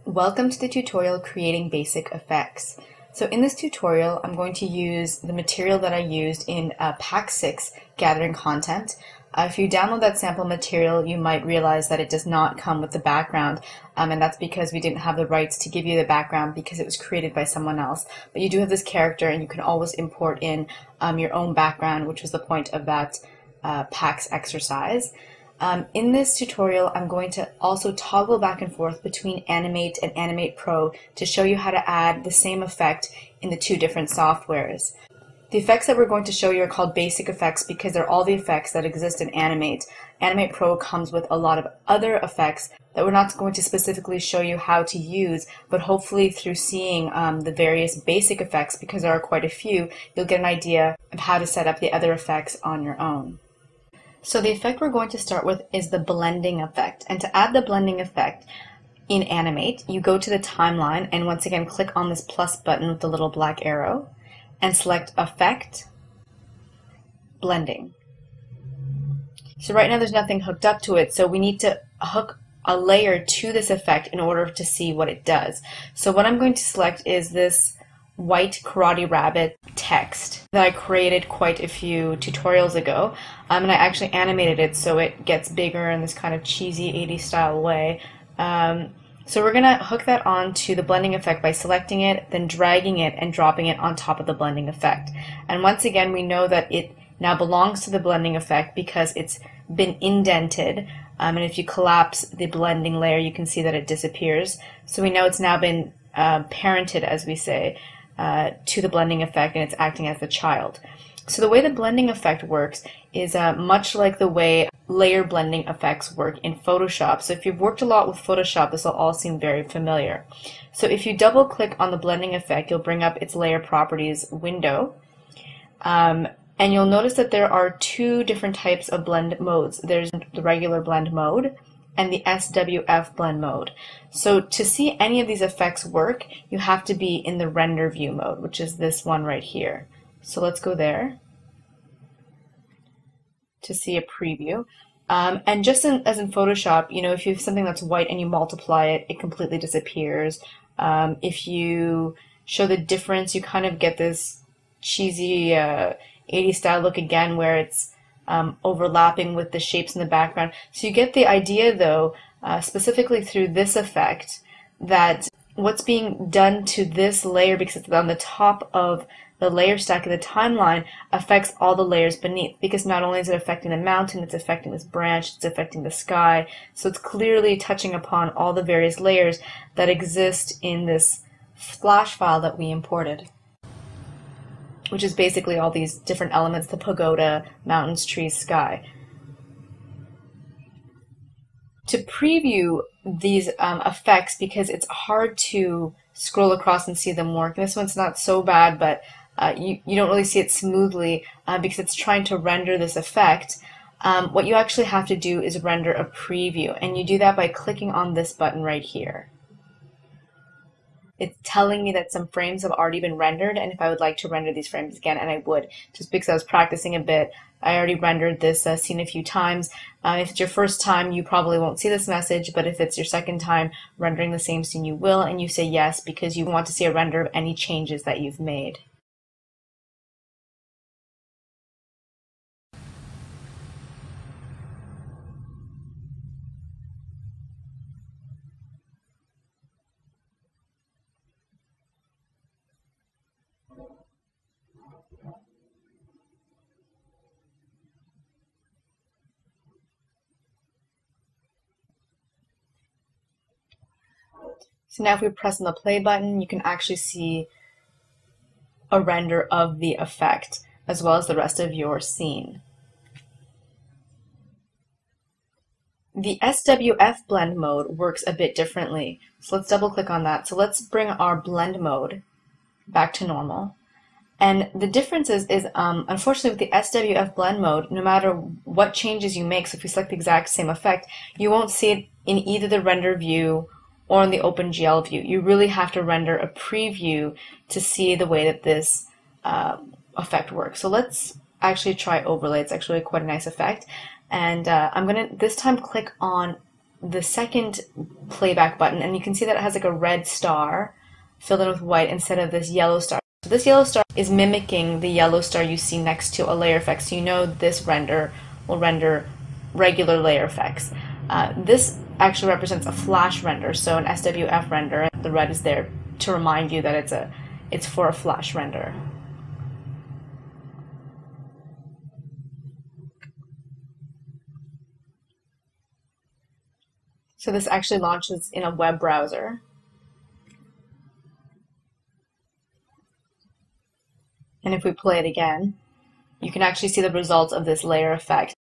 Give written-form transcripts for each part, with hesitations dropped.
Welcome to the tutorial Creating Basic Effects. So in this tutorial, I'm going to use the material that I used in Pack 6, Gathering Content. If you download that sample material, you might realize that it does not come with the background, and that's because we didn't have the rights to give you the background because it was created by someone else. But you do have this character, and you can always import in your own background, which was the point of that PAX exercise. In this tutorial, I'm going to also toggle back and forth between Animate and Animate Pro to show you how to add the same effect in the two different softwares. The effects that we're going to show you are called basic effects because they're all the effects that exist in Animate. Animate Pro comes with a lot of other effects that we're not going to specifically show you how to use, but hopefully through seeing the various basic effects, because there are quite a few, you'll get an idea of how to set up the other effects on your own. So the effect we're going to start with is the blending effect. And to add the blending effect in Animate, you go to the timeline and once again click on this plus button with the little black arrow and select Effect, Blending. So right now there's nothing hooked up to it, so we need to hook a layer to this effect in order to see what it does. So what I'm going to select is this white Karate Rabbit text that I created quite a few tutorials ago, and I actually animated it so it gets bigger in this kind of cheesy 80s style way. So we're gonna hook that onto the blending effect by selecting it, then dragging it and dropping it on top of the blending effect. And once again, we know that it now belongs to the blending effect because it's been indented, and if you collapse the blending layer, you can see that it disappears. So we know it's now been parented, as we say, to the blending effect, and it's acting as the child. So the way the blending effect works is much like the way layer blending effects work in Photoshop. So if you've worked a lot with Photoshop, this will all seem very familiar. So if you double click on the blending effect, you'll bring up its layer properties window, and you'll notice that there are two different types of blend modes. There's the regular blend mode and the SWF blend mode. So to see any of these effects work, you have to be in the render view mode, which is this one right here. So let's go there to see a preview. And just as in Photoshop, you know, if you have something that's white and you multiply it, it completely disappears. If you show the difference, you kind of get this cheesy 80s style look again where it's overlapping with the shapes in the background. So you get the idea, though, specifically through this effect, that what's being done to this layer, because it's on the top of the layer stack of the timeline, affects all the layers beneath, because not only is it affecting the mountain, it's affecting this branch, it's affecting the sky. So it's clearly touching upon all the various layers that exist in this Flash file that we imported, which is basically all these different elements: the pagoda, mountains, trees, sky. To preview these effects, because it's hard to scroll across and see them work, and this one's not so bad, but you don't really see it smoothly because it's trying to render this effect. What you actually have to do is render a preview, and you do that by clicking on this button right here. It's telling me that some frames have already been rendered, and if I would like to render these frames again, and I would, just because I was practicing a bit. I already rendered this scene a few times. If it's your first time, you probably won't see this message, but if it's your second time rendering the same scene, you will, and you say yes because you want to see a render of any changes that you've made. So now if we press on the play button, you can actually see a render of the effect as well as the rest of your scene. The SWF blend mode works a bit differently. So let's double click on that. So let's bring our blend mode back to normal. And the difference is unfortunately with the SWF blend mode, no matter what changes you make, so if you select the exact same effect, you won't see it in either the render view or in the OpenGL view. You really have to render a preview to see the way that this effect works. So let's actually try overlay. It's actually quite a nice effect. And I'm going to this time click on the second playback button, and you can see that it has like a red star filled in with white instead of this yellow star. So this yellow star is mimicking the yellow star you see next to a layer effect, so you know this render will render regular layer effects. This actually represents a flash render, so an SWF render. The red is there to remind you that it's for a flash render. So this actually launches in a web browser. And if we play it again, you can actually see the results of this layer effect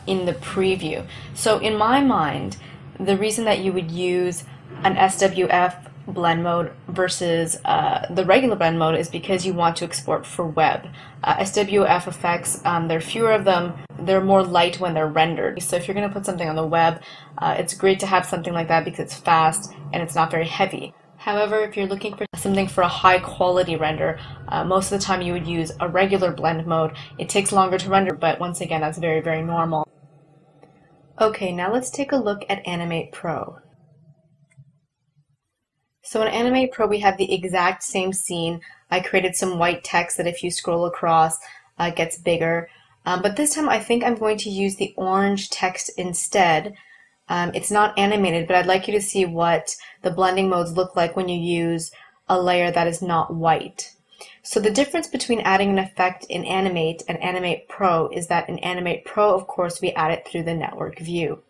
in the preview. So in my mind, the reason that you would use an SWF blend mode versus the regular blend mode is because you want to export for web. SWF effects, there are fewer of them, they're more light when they're rendered. So if you're going to put something on the web, it's great to have something like that because it's fast and it's not very heavy. However, if you're looking for something for a high quality render, most of the time you would use a regular blend mode. It takes longer to render, but once again, that's very, very normal. Okay, now let's take a look at Animate Pro. So in Animate Pro, we have the exact same scene. I created some white text that if you scroll across, gets bigger. But this time I think I'm going to use the orange text instead. It's not animated, but I'd like you to see what the blending modes look like when you use a layer that is not white. So the difference between adding an effect in Animate and Animate Pro is that in Animate Pro, of course, we add it through the network view.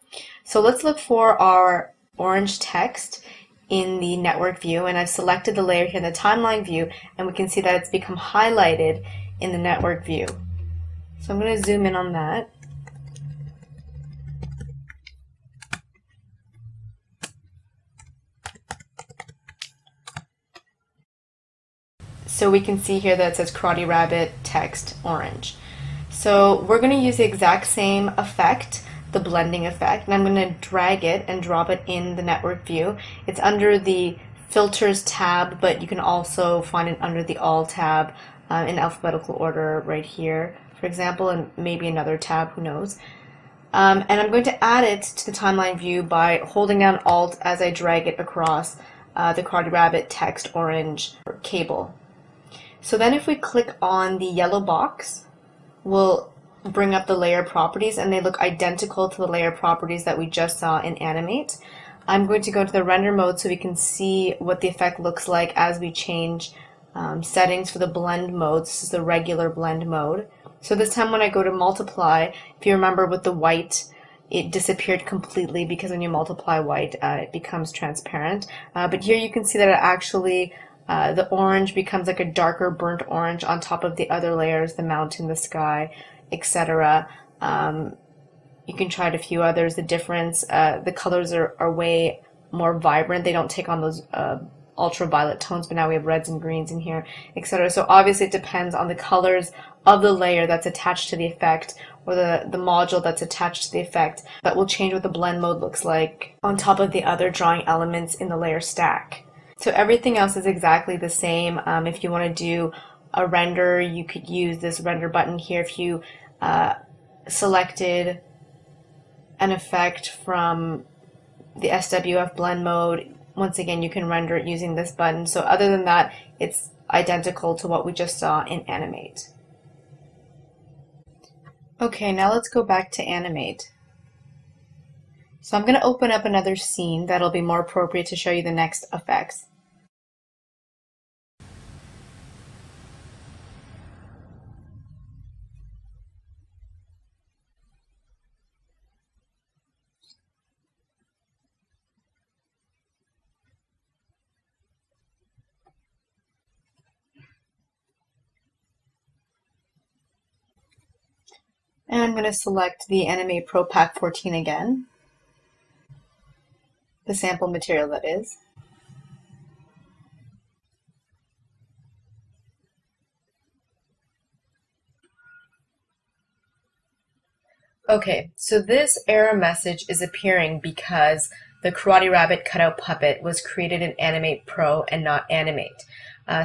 So let's look for our orange text in the network view, and I've selected the layer here in the timeline view, and we can see that it's become highlighted in the network view. So I'm going to zoom in on that. So we can see here that it says Karate Rabbit text orange. So we're going to use the exact same effect, the blending effect, and I'm going to drag it and drop it in the network view. It's under the filters tab, but you can also find it under the all tab in alphabetical order right here, for example, and maybe another tab, who knows. And I'm going to add it to the timeline view by holding down Alt as I drag it across the Karate Rabbit text orange cable. So then if we click on the yellow box, we'll bring up the layer properties, and they look identical to the layer properties that we just saw in Animate. I'm going to go to the render mode so we can see what the effect looks like as we change settings for the blend mode. This is the regular blend mode. So this time when I go to multiply, if you remember with the white, it disappeared completely because when you multiply white, it becomes transparent. But here you can see that it actually the orange becomes like a darker burnt orange on top of the other layers, the mountain, the sky, etc. You can try it a few others. The difference, the colors are way more vibrant. They don't take on those ultraviolet tones, but now we have reds and greens in here, etc. So obviously it depends on the colors of the layer that's attached to the effect, or the module that's attached to the effect, that will change what the blend mode looks like on top of the other drawing elements in the layer stack. So everything else is exactly the same. If you want to do a render, you could use this render button here. If you selected an effect from the SWF blend mode, once again you can render it using this button. So other than that, it's identical to what we just saw in Animate. Okay, now let's go back to Animate. So I'm going to open up another scene that'll be more appropriate to show you the next effects. And I'm going to select the Animate Pro Pack 14 again, the sample material that is. Okay, so this error message is appearing because the Karate Rabbit cutout puppet was created in Animate Pro and not Animate.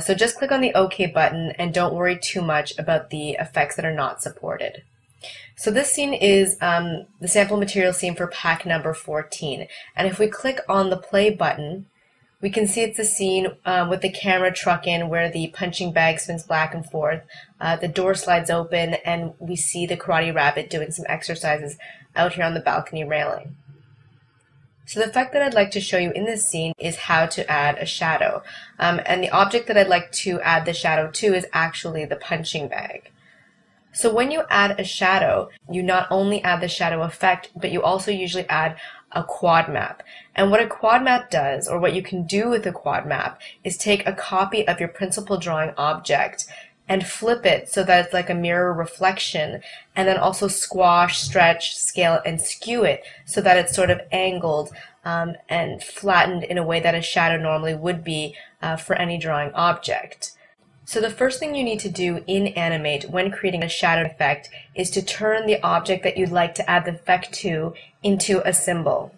So just click on the OK button and don't worry too much about the effects that are not supported. So this scene is the sample material scene for pack number 14. And if we click on the play button, we can see it's a scene with the camera truck in where the punching bag spins back and forth. The door slides open and we see the Karate Rabbit doing some exercises out here on the balcony railing. So the effect that I'd like to show you in this scene is how to add a shadow. And the object that I'd like to add the shadow to is actually the punching bag. So when you add a shadow, you not only add the shadow effect, but you also usually add a quad map. And what a quad map does, or what you can do with a quad map, is take a copy of your principal drawing object and flip it so that it's like a mirror reflection, and then also squash, stretch, scale, and skew it so that it's sort of angled and flattened in a way that a shadow normally would be for any drawing object. So the first thing you need to do in Animate when creating a shadow effect is to turn the object that you'd like to add the effect to into a symbol.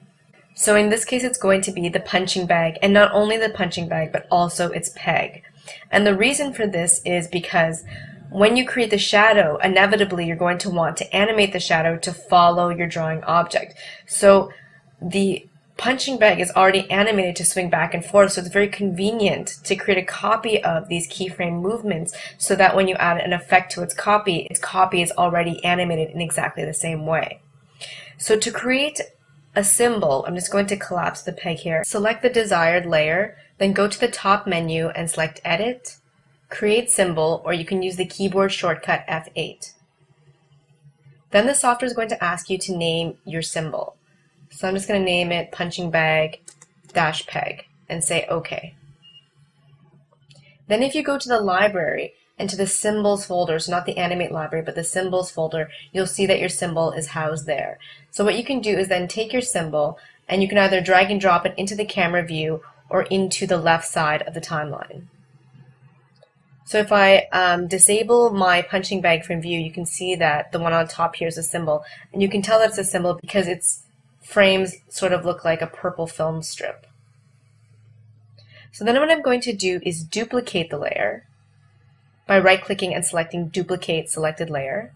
So in this case it's going to be the punching bag, and not only the punching bag but also its peg. And the reason for this is because when you create the shadow, inevitably you're going to want to animate the shadow to follow your drawing object. So the punching bag is already animated to swing back and forth, so it's very convenient to create a copy of these keyframe movements so that when you add an effect to its copy is already animated in exactly the same way. So to create a symbol, I'm just going to collapse the peg here. Select the desired layer, then go to the top menu and select Edit, Create Symbol, or you can use the keyboard shortcut F8. Then the software is going to ask you to name your symbol. So I'm just going to name it punching bag dash peg and say OK. Then if you go to the library and to the symbols folder, so not the Animate library but the symbols folder, you'll see that your symbol is housed there. So what you can do is then take your symbol and you can either drag and drop it into the camera view or into the left side of the timeline. So if I disable my punching bag from view, you can see that the one on top here is a symbol, and you can tell that it's a symbol because its frames sort of look like a purple film strip. So then what I'm going to do is duplicate the layer by right-clicking and selecting Duplicate Selected Layer.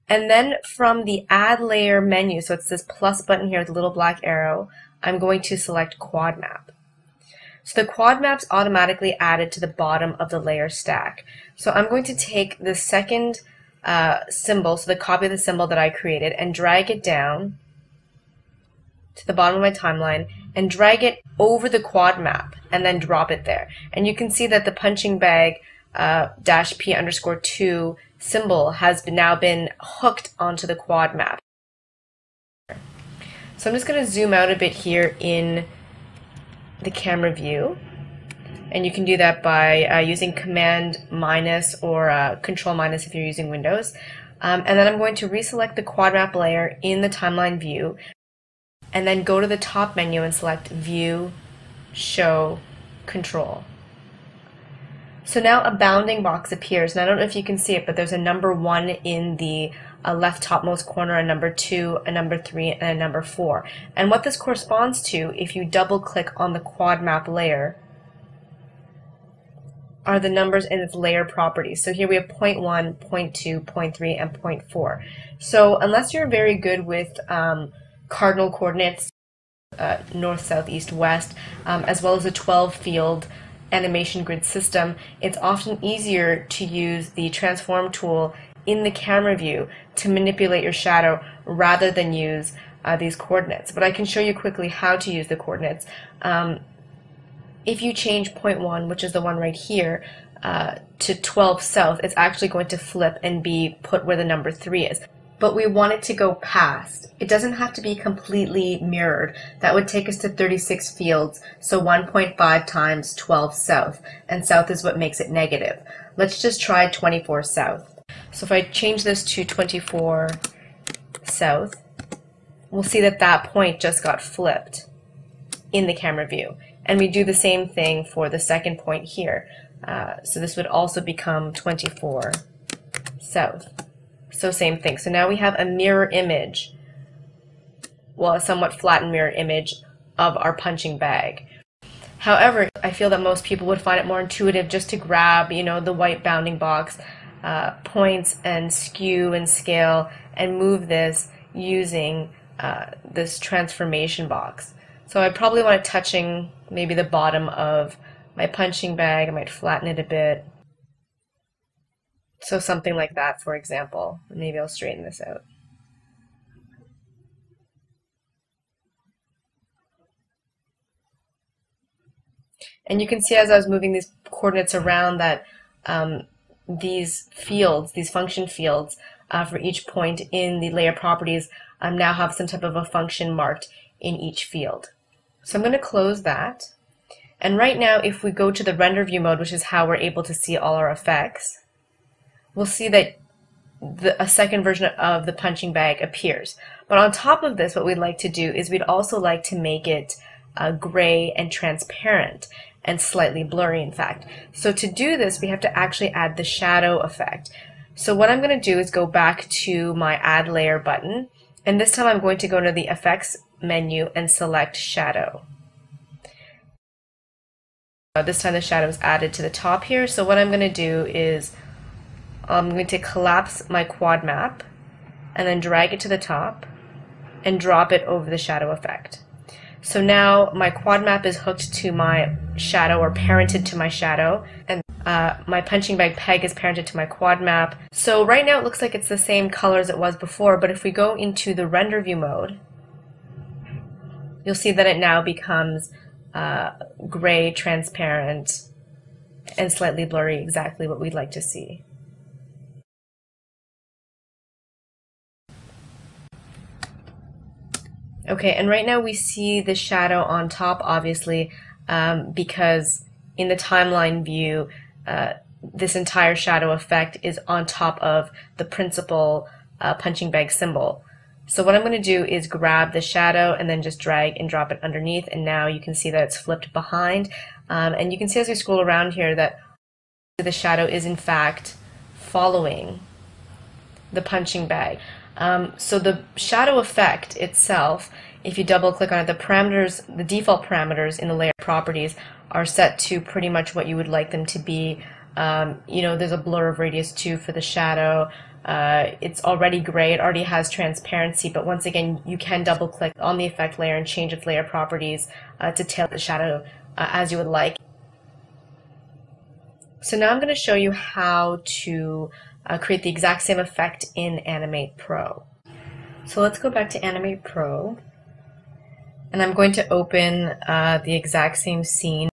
And then from the Add Layer menu, so it's this plus button here with a little black arrow, I'm going to select Quad Map. So the quad map's automatically added to the bottom of the layer stack. So I'm going to take the second symbol, so the copy of the symbol that I created, and drag it down to the bottom of my timeline and drag it over the quad map and then drop it there. And you can see that the punching bag -p_2 symbol has now been hooked onto the quad map. So I'm just going to zoom out a bit here in the camera view, and you can do that by using Command- or Control- if you're using Windows. And then I'm going to reselect the quad map layer in the timeline view and then go to the top menu and select View, Show, Control. So now a bounding box appears, and I don't know if you can see it, but there's a number 1 in the left topmost corner, a number 2, a number 3, and a number 4. And what this corresponds to, if you double click on the quad map layer, are the numbers in its layer properties. So here we have 0.1, 0.2, 0.3, and 0.4. So unless you're very good with cardinal coordinates, north, south, east, west, as well as a 12-field animation grid system, it's often easier to use the transform tool in the camera view to manipulate your shadow rather than use these coordinates. But I can show you quickly how to use the coordinates. If you change 0.1, which is the one right here, to 12 south, it's actually going to flip and be put where the number 3 is. But we want it to go past. It doesn't have to be completely mirrored. That would take us to 36 fields, so 1.5 times 12 south, and south is what makes it negative. Let's just try 24 south. So if I change this to 24 south, we'll see that that point just got flipped in the camera view. And we do the same thing for the second point here. So this would also become 24 south. So same thing. So now we have a mirror image, well, a somewhat flattened mirror image of our punching bag. However, I feel that most people would find it more intuitive just to grab, the white bounding box points and skew and scale and move this using this transformation box. So I probably want it touching maybe the bottom of my punching bag. I might flatten it a bit. So something like that, for example. Maybe I'll straighten this out. And you can see as I was moving these coordinates around that these fields, these function fields for each point in the layer properties now have some type of a function marked in each field. So I'm going to close that. And right now, if we go to the render view mode, which is how we're able to see all our effects, we'll see that a second version of the punching bag appears. But on top of this, what we'd like to do is we'd also like to make it gray and transparent and slightly blurry, in fact. So to do this, we have to actually add the shadow effect. So what I'm going to do is go back to my Add Layer button, and this time I'm going to go to the Effects menu and select Shadow. This time the shadow is added to the top here, so what I'm going to do is I'm going to collapse my quad map and then drag it to the top and drop it over the shadow effect. So now my quad map is hooked to my shadow, or parented to my shadow, and my punching bag peg is parented to my quad map. So right now it looks like it's the same color as it was before, but if we go into the render view mode, you'll see that it now becomes gray, transparent, and slightly blurry, exactly what we'd like to see. Okay, and right now we see the shadow on top, obviously, because in the timeline view, this entire shadow effect is on top of the principal punching bag symbol. So what I'm going to do is grab the shadow and then just drag and drop it underneath, and now you can see that it's flipped behind. And you can see as we scroll around here that the shadow is in fact following the punching bag. So the shadow effect itself, if you double click on it, the parameters, the default parameters in the layer properties are set to pretty much what you would like them to be. You know, there's a blur of radius 2 for the shadow. It's already gray, it already has transparency, but once again, you can double click on the effect layer and change its layer properties to tailor the shadow as you would like. So now I'm going to show you how to create the exact same effect in Animate Pro. So let's go back to Animate Pro, and I'm going to open the exact same scene.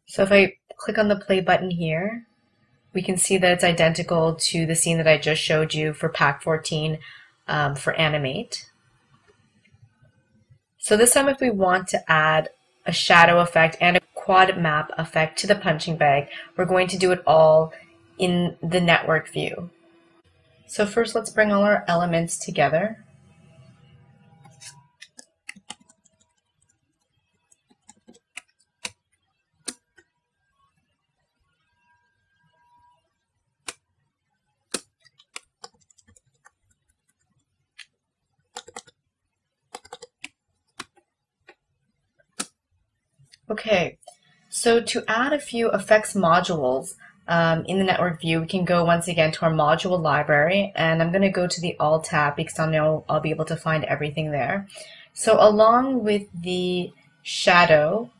So if I click on the play button here, we can see that it's identical to the scene that I just showed you for Pack 14 for Animate. So this time if we want to add a shadow effect and a quad map effect to the punching bag, we're going to do it all in the network view. So first let's bring all our elements together. Okay, so to add a few effects modules in the network view, we can go once again to our module library, and I'm going to go to the Alt tab because I know I'll be able to find everything there. So along with the shadow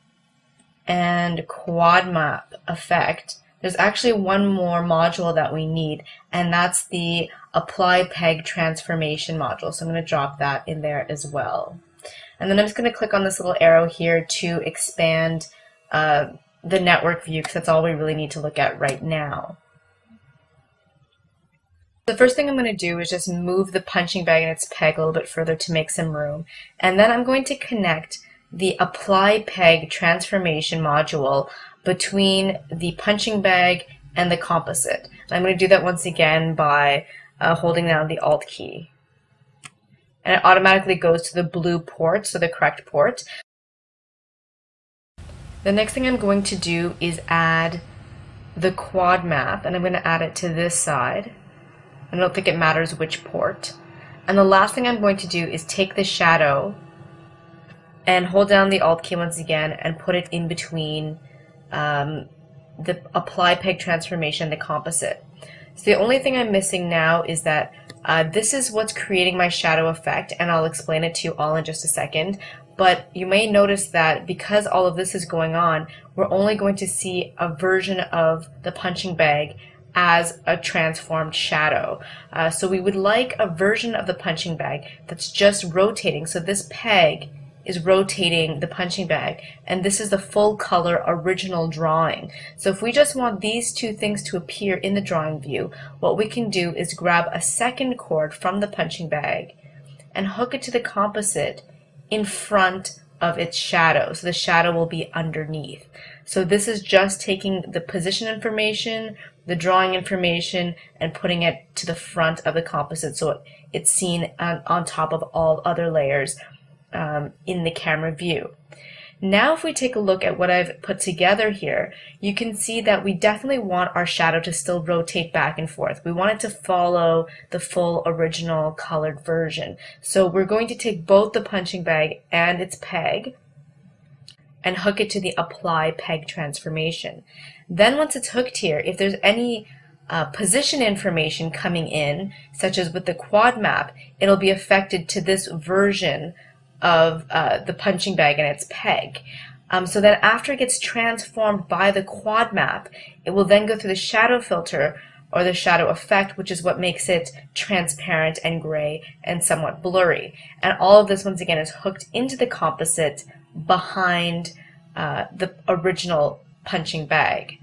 and quad map effect, there's actually one more module that we need, and that's the apply peg transformation module. So I'm going to drop that in there as well. And then I'm just going to click on this little arrow here to expand the network view, because that's all we really need to look at right now. The first thing I'm going to do is just move the punching bag and its peg a little bit further to make some room. And then I'm going to connect the apply peg transformation module between the punching bag and the composite. And I'm going to do that once again by holding down the Alt key. And it automatically goes to the blue port, so the correct port. The next thing I'm going to do is add the quad map, and I'm going to add it to this side. I don't think it matters which port. And the last thing I'm going to do is take the shadow and hold down the Alt key once again and put it in between the apply peg transformation, the composite. So the only thing I'm missing now is that this is what's creating my shadow effect, and I'll explain it to you all in just a second. But you may notice that because all of this is going on, we're only going to see a version of the punching bag as a transformed shadow. So we would like a version of the punching bag that's just rotating. So this peg is rotating the punching bag, and this is the full color original drawing. So if we just want these two things to appear in the drawing view, what we can do is grab a second cord from the punching bag and hook it to the composite in front of its shadow. So the shadow will be underneath. So this is just taking the position information, the drawing information, and putting it to the front of the composite so it's seen on top of all other layers in the camera view. Now if we take a look at what I've put together here, you can see that we definitely want our shadow to still rotate back and forth. We want it to follow the full original colored version. So we're going to take both the punching bag and its peg and hook it to the apply peg transformation. Then once it's hooked here, if there's any position information coming in, such as with the quad map, it'll be affected to this version of the punching bag and its peg. So then after it gets transformed by the quad map, it will then go through the shadow filter or the shadow effect, which is what makes it transparent and gray and somewhat blurry. And all of this once again is hooked into the composite behind the original punching bag.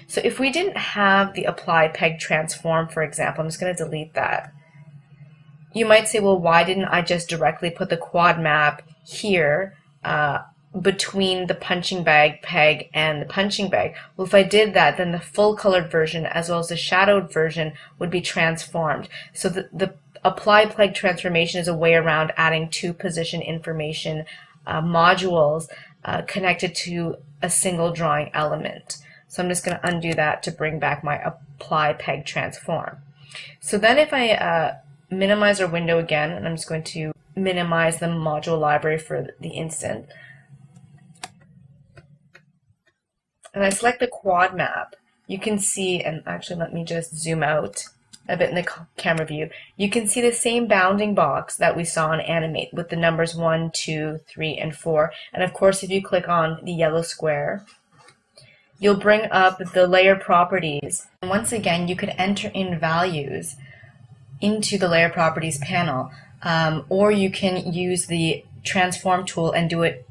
So if we didn't have the apply peg transform, for example, I'm just going to delete that. You might say, well, why didn't I just directly put the quad map here between the punching bag peg and the punching bag? Well, if I did that, then the full colored version as well as the shadowed version would be transformed. So the apply peg transformation is a way around adding two position information modules connected to a single drawing element. So I'm just going to undo that to bring back my apply peg transform. So then if I minimize our window again, and I'm just going to minimize the module library for the instant, and I select the quad map, you can see, and actually let me just zoom out a bit in the camera view, you can see the same bounding box that we saw in Animate with the numbers 1, 2, 3, and 4. And of course, if you click on the yellow square, you'll bring up the layer properties. And once again, you could enter in values into the layer properties panel, or you can use the transform tool and do it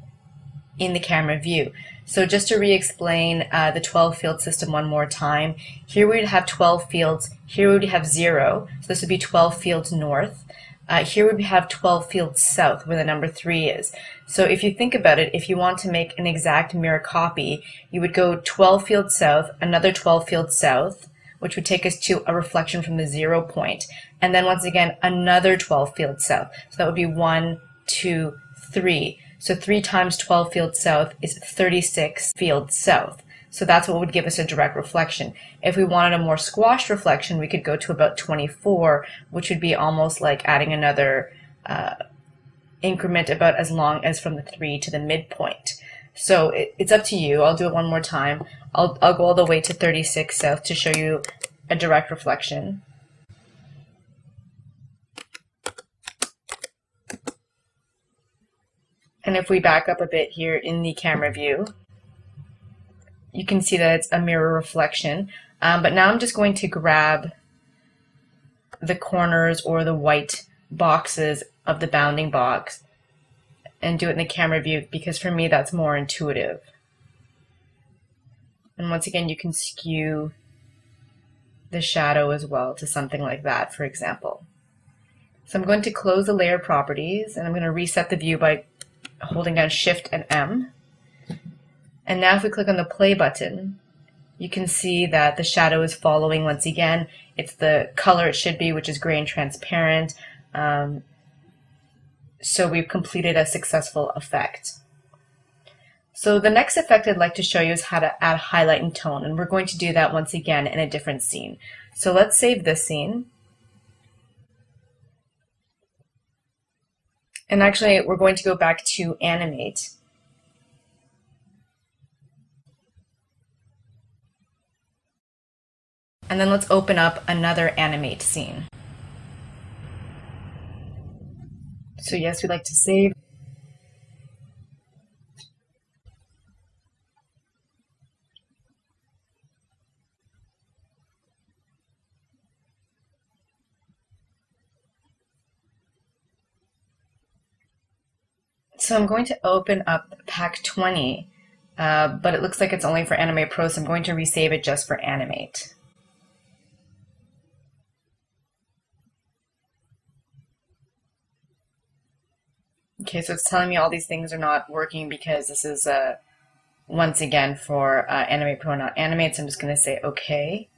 in the camera view. So just to re-explain the 12 field system one more time, here we'd have 12 fields, here we'd have 0, so this would be 12 fields north. Here we have 12 fields south where the number 3 is. So if you think about it, if you want to make an exact mirror copy, you would go 12 fields south, another 12 fields south, which would take us to a reflection from the 0 point, and then once again another 12 fields south. So that would be 1, 2, 3. So 3 times 12 fields south is 36 fields south. So that's what would give us a direct reflection. If we wanted a more squashed reflection, we could go to about 24, which would be almost like adding another increment about as long as from the 3 to the midpoint. So it's up to you. I'll do it one more time. I'll go all the way to 36 south to show you a direct reflection. And if we back up a bit here in the camera view, you can see that it's a mirror reflection. But now I'm just going to grab the corners or the white boxes of the bounding box and do it in the camera view, because for me that's more intuitive. And once again, you can skew the shadow as well to something like that, for example. So I'm going to close the layer properties, and I'm going to reset the view by holding down Shift and M. And now if we click on the play button, you can see that the shadow is following once again. It's the color it should be, which is gray and transparent. So we've completed a successful effect. So the next effect I'd like to show you is how to add highlight and tone, and we're going to do that once again in a different scene. So let's save this scene. And actually, we're going to go back to Animate. And then let's open up another Animate scene. So yes, we'd like to save. So I'm going to open up pack 20, but it looks like it's only for Animate Pro, so I'm going to resave it just for Animate. Okay, so it's telling me all these things are not working because this is once again for Animate Pro, not Animate, so I'm just going to say OK.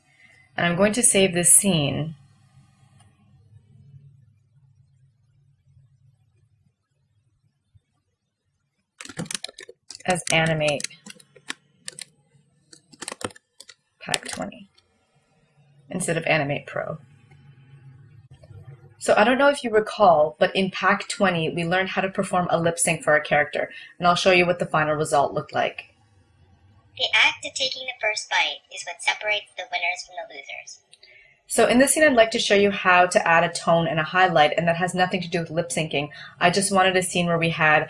And I'm going to save this scene. As Animate Pack 20 instead of Animate Pro. So I don't know if you recall, but in Pack 20 we learned how to perform a lip sync for our character, and I'll show you what the final result looked like. The act of taking the first bite is what separates the winners from the losers. So in this scene I'd like to show you how to add a tone and a highlight, and that has nothing to do with lip syncing. I just wanted a scene where we had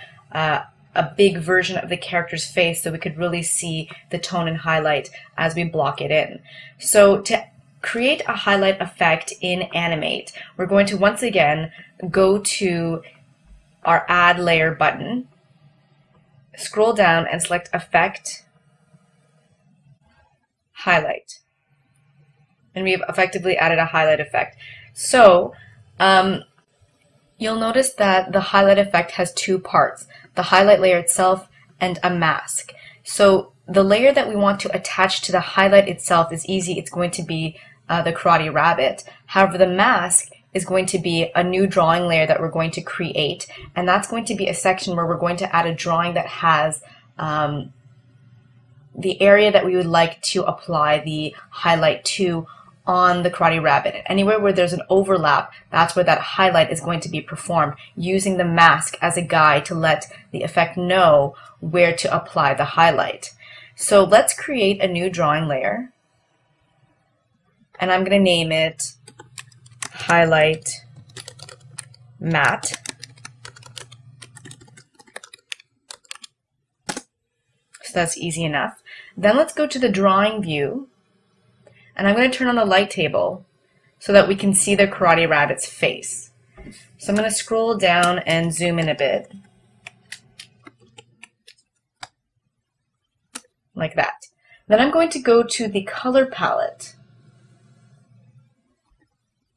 a big version of the character's face so we could really see the tone and highlight as we block it in. So to create a highlight effect in Animate, we're going to once again go to our Add Layer button, scroll down and select Effect, Highlight. And we've effectively added a highlight effect. So you'll notice that the highlight effect has two parts, the highlight layer itself and a mask. So the layer that we want to attach to the highlight itself is easy. It's going to be the Karate Rabbit. However, the mask is going to be a new drawing layer that we're going to create, and that's going to be a section where we're going to add a drawing that has the area that we would like to apply the highlight to on the Karate Rabbit. Anywhere where there's an overlap, that's where that highlight is going to be performed, using the mask as a guide to let the effect know where to apply the highlight. So let's create a new drawing layer, and I'm going to name it Highlight Matte. So that's easy enough. Then let's go to the drawing view, and I'm going to turn on the light table so that we can see the Karate Rabbit's face. So I'm going to scroll down and zoom in a bit, like that. Then I'm going to go to the color palette,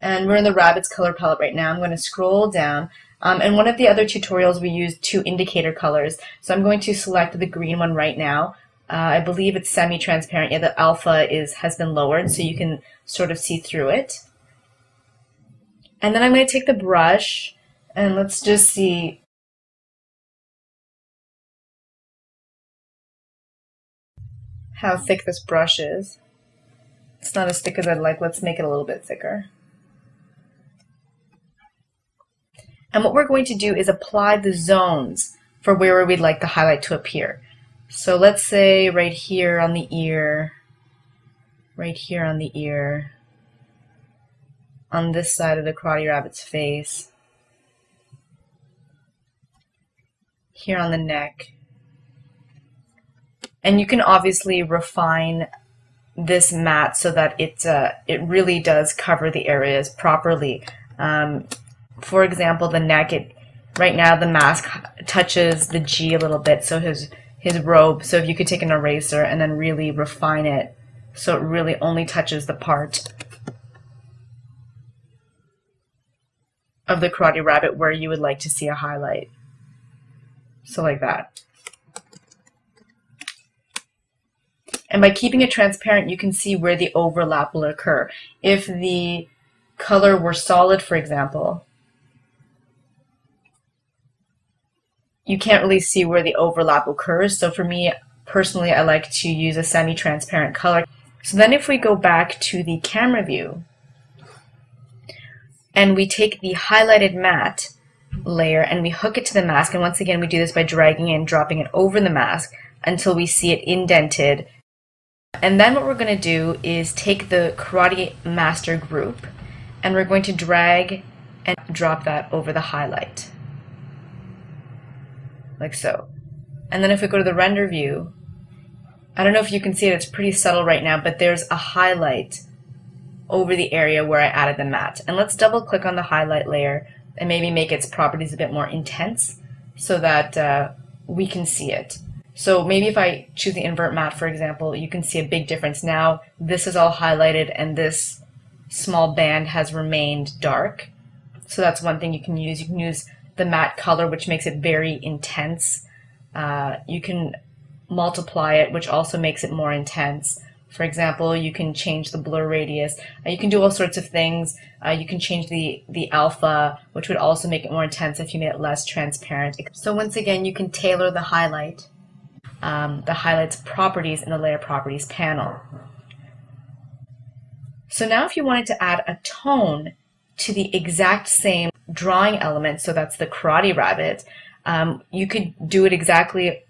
and we're in the Rabbit's color palette right now. I'm going to scroll down, and one of the other tutorials we used two indicator colors, so I'm going to select the green one right now. I believe it's semi-transparent. Yeah, the alpha has been lowered so you can sort of see through it. And then I'm going to take the brush and let's just see how thick this brush is. It's not as thick as I'd like. Let's make it a little bit thicker. And what we're going to do is apply the zones for where we'd like the highlight to appear. So let's say right here on the ear, right here on the ear, on this side of the Karate Rabbit's face, here on the neck. And you can obviously refine this matte so that it really does cover the areas properly. For example, the neck, right now the mask touches the G a little bit, so his robe. So if you could take an eraser and then really refine it so it really only touches the part of the Karate Rabbit where you would like to see a highlight. So like that. And by keeping it transparent, you can see where the overlap will occur. If the color were solid, for example, you can't really see where the overlap occurs. So for me, personally, I like to use a semi-transparent color. So then if we go back to the camera view, and we take the highlighted matte layer and we hook it to the mask, and once again we do this by dragging it and dropping it over the mask until we see it indented. And then what we're going to do is take the Karate Master group and we're going to drag and drop that over the highlight, like so. And then if we go to the render view, I don't know if you can see it, it's pretty subtle right now, but there's a highlight over the area where I added the matte. And let's double click on the highlight layer and maybe make its properties a bit more intense so that we can see it. So maybe if I choose the invert matte, for example, you can see a big difference. Now this is all highlighted and this small band has remained dark. So that's one thing you can use. You can use the matte color, which makes it very intense. You can multiply it, which also makes it more intense. For example, you can change the blur radius. You can do all sorts of things. You can change the alpha, which would also make it more intense if you made it less transparent. So once again, you can tailor the highlight's properties in the layer properties panel. So now if you wanted to add a tone to the exact same drawing element, so that's the karate rabbit, you could do it exactly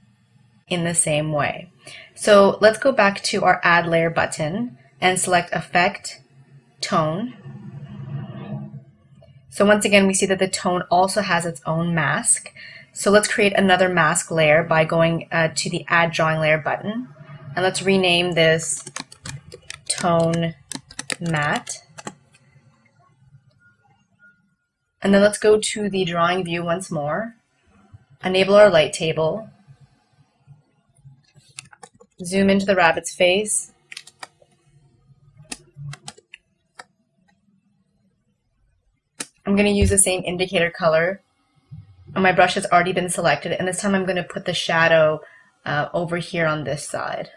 in the same way. So let's go back to our Add Layer button and select Effect, Tone. So once again, we see that the tone also has its own mask. So let's create another mask layer by going to the Add Drawing Layer button. And let's rename this Tone Matte. And then let's go to the drawing view once more, enable our light table, zoom into the rabbit's face, I'm going to use the same indicator color, and my brush has already been selected, and this time I'm going to put the shadow over here on this side.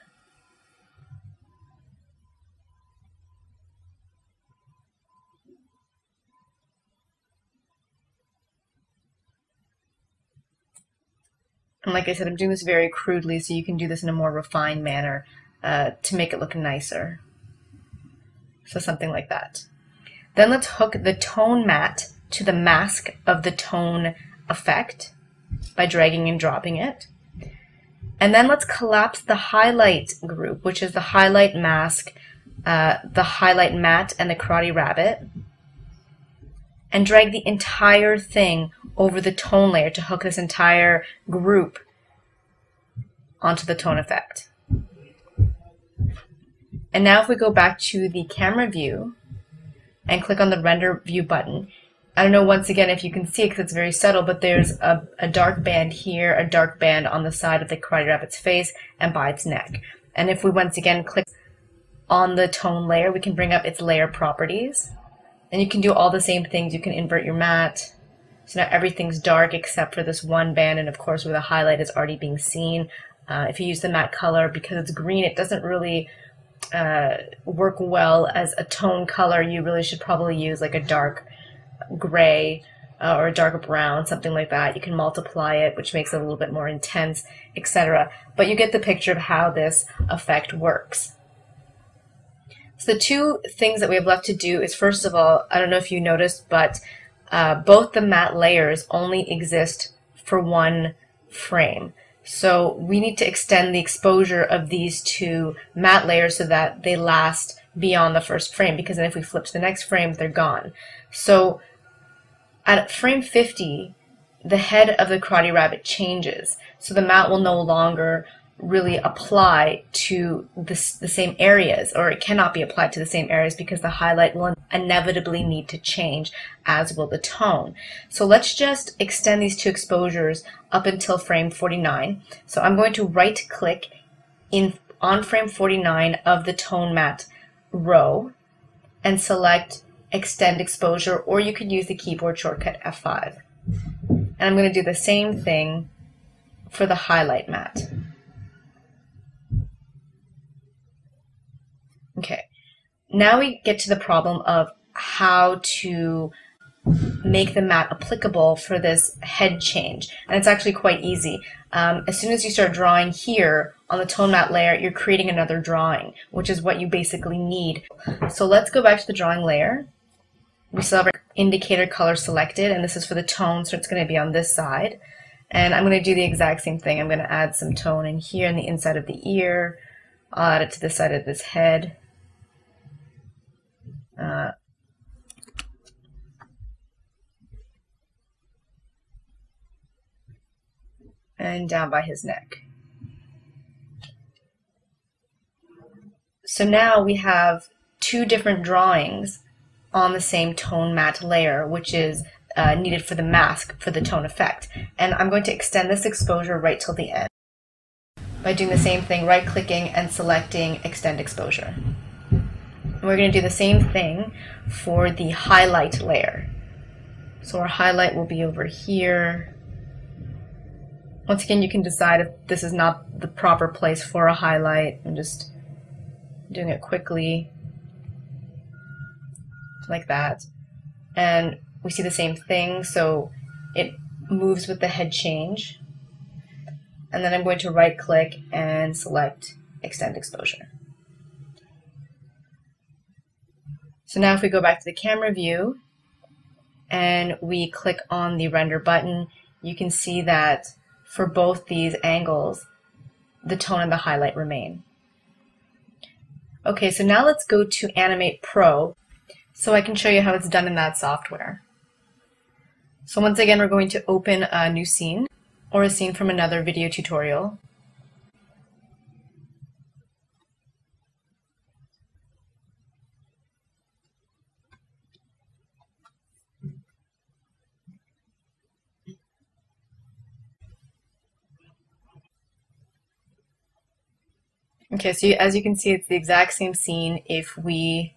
And like I said, I'm doing this very crudely, so you can do this in a more refined manner to make it look nicer. So something like that. Then let's hook the tone matte to the mask of the tone effect by dragging and dropping it. And then let's collapse the highlight group, which is the highlight mask, the highlight matte, and the karate rabbit, and drag the entire thing over the tone layer to hook this entire group onto the tone effect. And now if we go back to the camera view and click on the render view button, I don't know once again if you can see it because it's very subtle, but there's a dark band here, a dark band on the side of the karate rabbit's face and by its neck. And if we once again click on the tone layer, we can bring up its layer properties. And you can do all the same things. You can invert your matte. So now everything's dark except for this one band, and of course where the highlight is already being seen. If you use the matte color, because it's green, it doesn't really work well as a tone color. You really should probably use like a dark gray or a dark brown, something like that. You can multiply it, which makes it a little bit more intense, etc. But you get the picture of how this effect works. So the two things that we have left to do is, first of all, I don't know if you noticed, but both the matte layers only exist for one frame. So we need to extend the exposure of these two matte layers so that they last beyond the first frame, because then if we flip to the next frame, they're gone. So at frame 50, the head of the karate rabbit changes. So the matte will no longer really apply to the same areas, or it cannot be applied to the same areas because the highlight will inevitably need to change, as will the tone. So let's just extend these two exposures up until frame 49. So I'm going to right click on frame 49 of the tone matte row and select extend exposure, or you could use the keyboard shortcut F5. And I'm going to do the same thing for the highlight matte. Okay, now we get to the problem of how to make the matte applicable for this head change. And it's actually quite easy. As soon as you start drawing here on the tone matte layer, you're creating another drawing, which is what you basically need. So let's go back to the drawing layer. We still have our indicator color selected, and this is for the tone, so it's going to be on this side. And I'm going to do the exact same thing. I'm going to add some tone in here in the inside of the ear. I'll add it to the side of this head. And down by his neck. So now we have two different drawings on the same tone matte layer, which is needed for the mask for the tone effect. And I'm going to extend this exposure right till the end by doing the same thing, right-clicking and selecting Extend Exposure. And we're going to do the same thing for the highlight layer. So our highlight will be over here. Once again, you can decide if this is not the proper place for a highlight. I'm just doing it quickly, like that. And we see the same thing, so it moves with the head change. And then I'm going to right-click and select Extend Exposure. So now if we go back to the camera view and we click on the render button, you can see that for both these angles, the tone and the highlight remain. Okay, so now let's go to Animate Pro so I can show you how it's done in that software. So once again, we're going to open a new scene or a scene from another video tutorial. Okay, so as you can see, it's the exact same scene. If we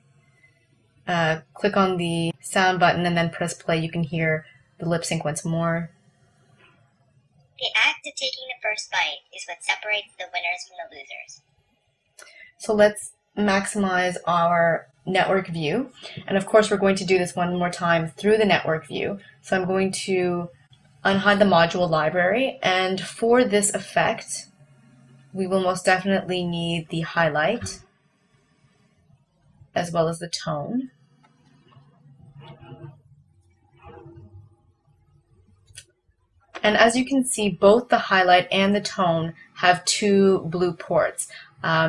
click on the sound button and then press play, you can hear the lip sync once more. The act of taking the first bite is what separates the winners from the losers. So let's maximize our network view. And of course, we're going to do this one more time through the network view. So I'm going to unhide the module library. And for this effect, we will most definitely need the highlight as well as the tone. And as you can see, both the highlight and the tone have two blue ports.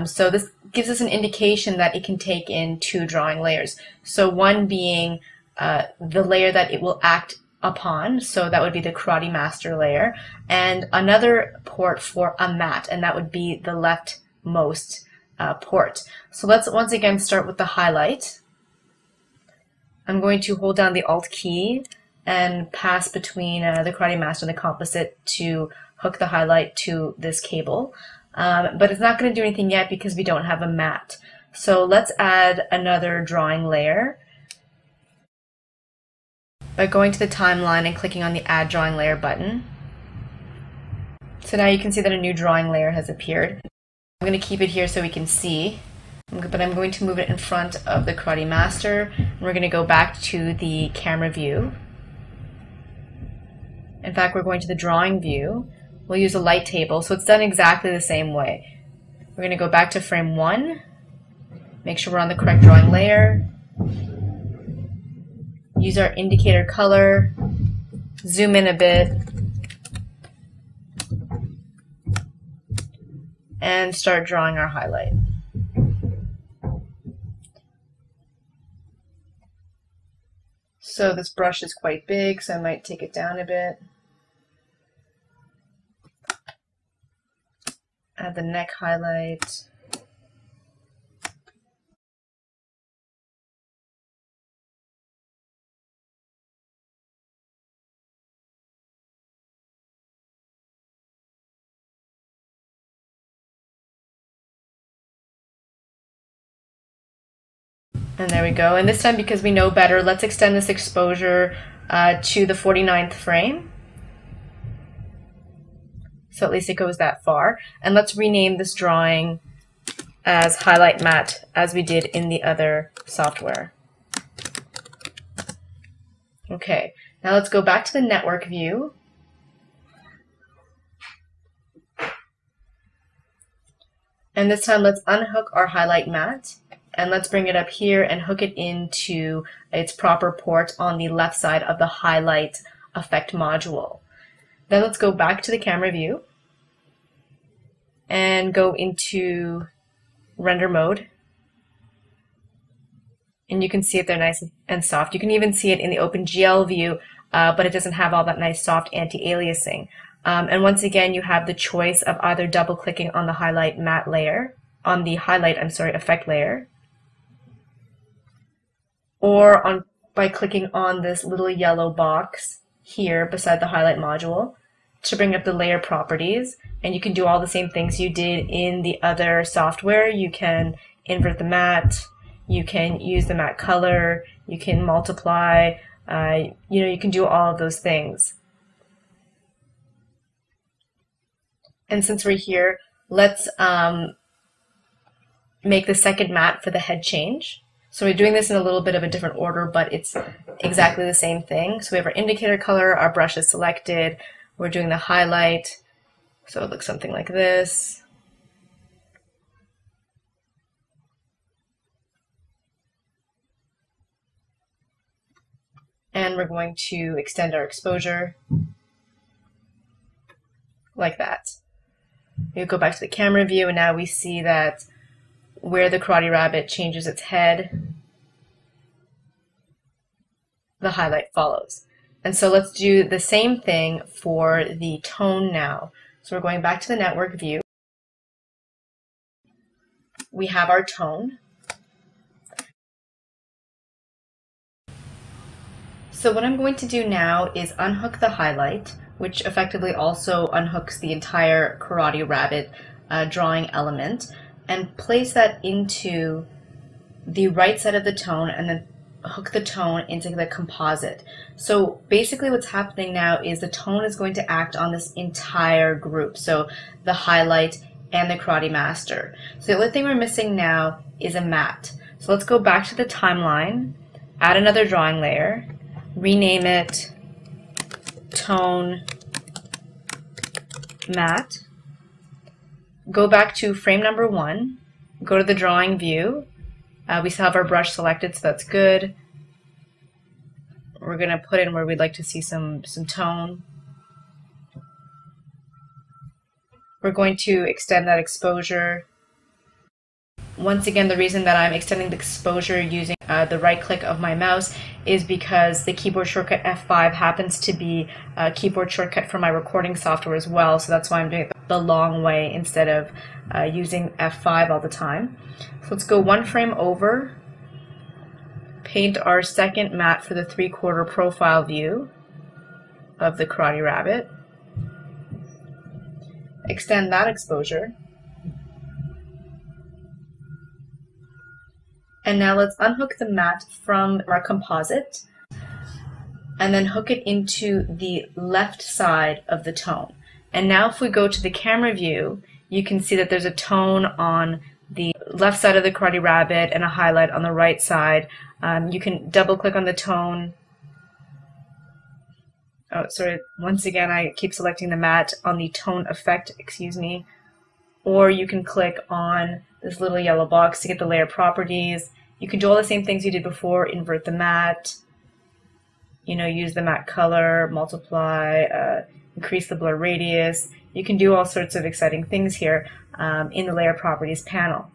So this gives us an indication that it can take in two drawing layers. So one being the layer that it will act upon, so that would be the Karate Master layer, and another port for a matte, and that would be the leftmost port. So let's once again start with the highlight. I'm going to hold down the Alt key and pass between the Karate Master and the composite to hook the highlight to this cable. But it's not going to do anything yet because we don't have a matte. So let's add another drawing layer by going to the timeline and clicking on the Add Drawing Layer button. So now you can see that a new drawing layer has appeared. I'm going to keep it here so we can see, but I'm going to move it in front of the Karate Master, and we're going to go back to the camera view. In fact, we're going to the drawing view. We'll use a light table, so it's done exactly the same way. We're going to go back to frame 1, make sure we're on the correct drawing layer, use our indicator color, zoom in a bit, and start drawing our highlight. So this brush is quite big, so I might take it down a bit. Add the neck highlight. And there we go. And this time, because we know better, let's extend this exposure to the 49th frame. So at least it goes that far. And let's rename this drawing as Highlight Matte, as we did in the other software. Okay, Now let's go back to the network view. And this time let's unhook our highlight mat and let's bring it up here and hook it into its proper port on the left side of the highlight effect module. Then let's go back to the camera view and go into render mode. And you can see it there nice and soft. You can even see it in the OpenGL view, but it doesn't have all that nice soft anti-aliasing. And once again, you have the choice of either double-clicking on the highlight matte layer, on the highlight, effect layer, or by clicking on this little yellow box here beside the highlight module to bring up the layer properties. And you can do all the same things you did in the other software. You can invert the matte, you can use the matte color, you can multiply, you can do all of those things. And since we're here, let's make the second matte for the head change. So we're doing this in a little bit of a different order, but it's exactly the same thing. So we have our indicator color, our brush is selected, we're doing the highlight, so it looks something like this. And we're going to extend our exposure like that. We go back to the camera view and now we see that where the Karate Rabbit changes its head, the highlight follows. And so let's do the same thing for the tone now. So we're going back to the network view. We have our tone. So what I'm going to do now is unhook the highlight, which effectively also unhooks the entire Karate Rabbit drawing element, and place that into the right side of the tone and then hook the tone into the composite. So basically what's happening now is the tone is going to act on this entire group, so the highlight and the Karate Master. So the only thing we're missing now is a matte. So let's go back to the timeline, add another drawing layer, rename it Tone Matte, go back to frame number 1, go to the drawing view. We still have our brush selected, so that's good. We're going to put in where we'd like to see some tone. We're going to extend that exposure. Once again, the reason that I'm extending the exposure using the right click of my mouse is because the keyboard shortcut F5 happens to be a keyboard shortcut for my recording software as well, so that's why I'm doing it the long way instead of using F5 all the time. So let's go one frame over, paint our second matte for the 3/4 profile view of the Karate Rabbit, extend that exposure. And now let's unhook the matte from our composite and then hook it into the left side of the tone. And now if we go to the camera view, you can see that there's a tone on the left side of the Karate Rabbit and a highlight on the right side. You can double click on the tone. Oh, sorry, once again I keep selecting the matte on the tone effect, excuse me. Or you can click on this little yellow box to get the layer properties. You can do all the same things you did before, invert the matte, use the matte color, multiply, increase the blur radius. You can do all sorts of exciting things here in the layer properties panel.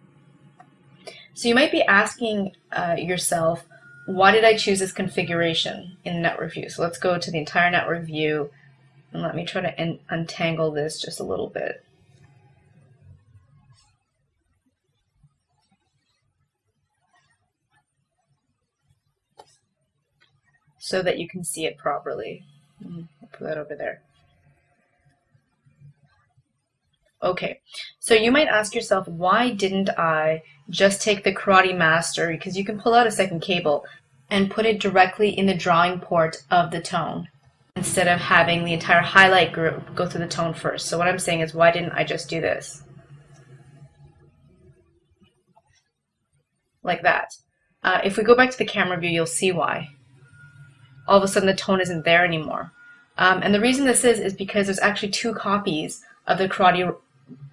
So you might be asking yourself, why did I choose this configuration in the network view? So let's go to the entire network view and let me try to untangle this just a little bit. So that you can see it properly. I'll put that over there. Okay, so you might ask yourself, why didn't I just take the Karate Master, because you can pull out a second cable, and put it directly in the drawing port of the tone, instead of having the entire highlight group go through the tone first. So what I'm saying is, why didn't I just do this? Like that. If we go back to the camera view, you'll see why. all of a sudden the tone isn't there anymore. And the reason this is because there's actually two copies of the Karate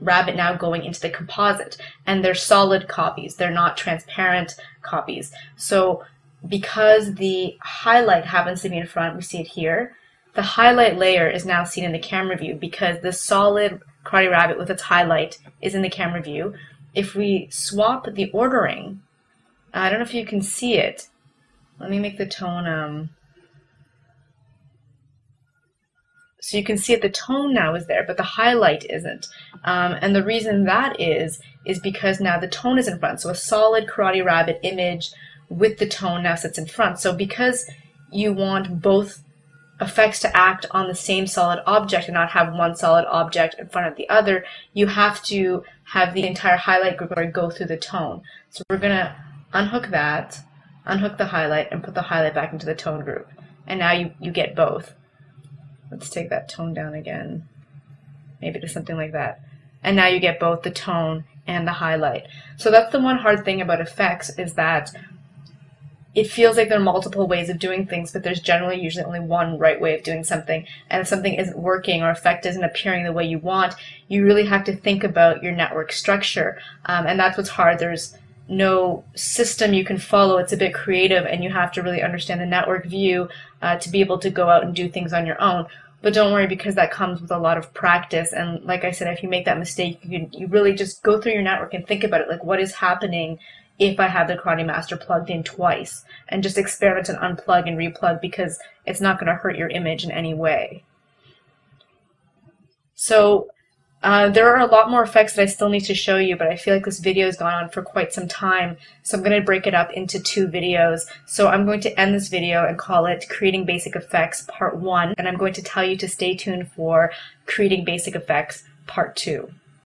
Rabbit now going into the composite, and they're solid copies. They're not transparent copies. So because the highlight happens to be in front, we see it here, the highlight layer is now seen in the camera view because the solid Karate Rabbit with its highlight is in the camera view. If we swap the ordering, I don't know if you can see it. Let me make the tone, so you can see it, the tone now is there, but the highlight isn't. And the reason that is because now the tone is in front. So a solid Karate Rabbit image with the tone now sits in front. So because you want both effects to act on the same solid object and not have one solid object in front of the other, you have to have the entire highlight group go through the tone. So we're going to unhook that, unhook the highlight, and put the highlight back into the tone group. And now you get both. Let's take that tone down again, maybe to something like that. And now you get both the tone and the highlight. So that's the one hard thing about effects, is that it feels like there are multiple ways of doing things, but there's generally usually only one right way of doing something. And if something isn't working or effect isn't appearing the way you want, you really have to think about your network structure. And that's what's hard. There's no system you can follow. It's a bit creative, and you have to really understand the network view to be able to go out and do things on your own. But don't worry, because that comes with a lot of practice. And like I said, if you make that mistake, you really just go through your network and think about it, like what is happening if I have the Karate Master plugged in twice, and just experiment and unplug and replug, because it's not going to hurt your image in any way. So there are a lot more effects that I still need to show you, but I feel like this video has gone on for quite some time, so I'm going to break it up into 2 videos. So I'm going to end this video and call it Creating Basic Effects Part 1, and I'm going to tell you to stay tuned for Creating Basic Effects Part 2.